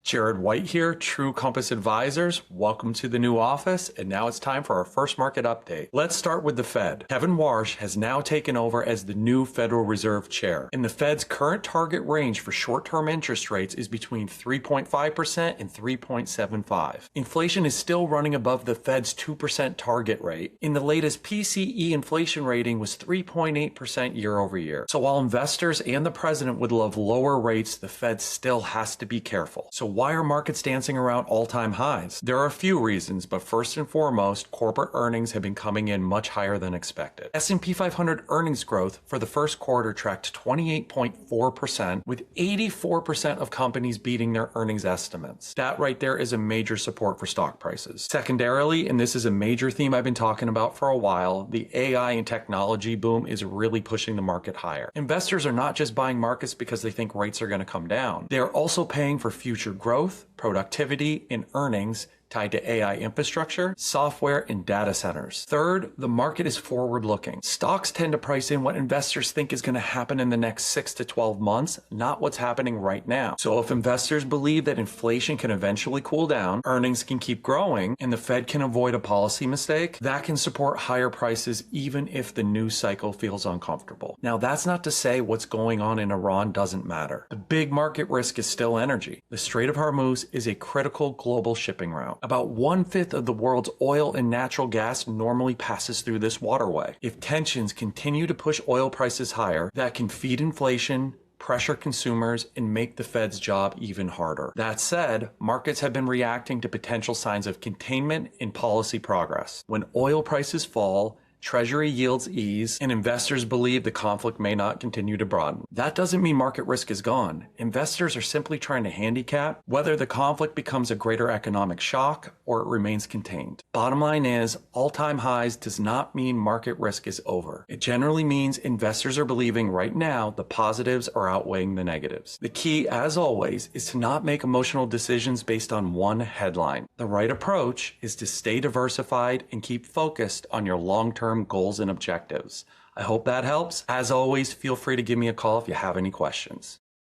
Jared White here, True Compass Advisors. Welcome to the new office, and now it's time for our first market update. Let's start with the Fed. Kevin Warsh has now taken over as the new Federal Reserve Chair, and the Fed's current target range for short-term interest rates is between 3.5% and 3.75. Inflation is still running above the Fed's 2% target rate. In the latest PCE inflation rating was 3.8% year over year. So while investors and the president would love lower rates, the Fed still has to be careful. So why are markets dancing around all-time highs? There are a few reasons, but first and foremost, corporate earnings have been coming in much higher than expected. S&P 500 earnings growth for the first quarter tracked 28.4%, with 84% of companies beating their earnings estimates. That right there is a major support for stock prices. Secondarily, and this is a major theme I've been talking about for a while, the AI and technology boom is really pushing the market higher. Investors are not just buying markets because they think rates are going to come down. They are also paying for future growth, productivity, and earnings tied to AI infrastructure, software, and data centers. Third, the market is forward-looking. Stocks tend to price in what investors think is going to happen in the next 6 to 12 months, not what's happening right now. So if investors believe that inflation can eventually cool down, earnings can keep growing, and the Fed can avoid a policy mistake, that can support higher prices even if the news cycle feels uncomfortable. Now, that's not to say what's going on in Iran doesn't matter. The big market risk is still energy. The Strait of Hormuz is a critical global shipping route. About 1/5 of the world's oil and natural gas normally passes through this waterway. If tensions continue to push oil prices higher, that can feed inflation, pressure consumers, and make the Fed's job even harder. That said, markets have been reacting to potential signs of containment and policy progress. When oil prices fall, Treasury yields ease, and investors believe the conflict may not continue to broaden. That doesn't mean market risk is gone. Investors are simply trying to handicap whether the conflict becomes a greater economic shock or it remains contained. Bottom line is, all-time highs does not mean market risk is over. It generally means investors are believing right now the positives are outweighing the negatives. The key, as always, is to not make emotional decisions based on one headline. The right approach is to stay diversified and keep focused on your long-term goals and objectives. I hope that helps. As always, feel free to give me a call if you have any questions.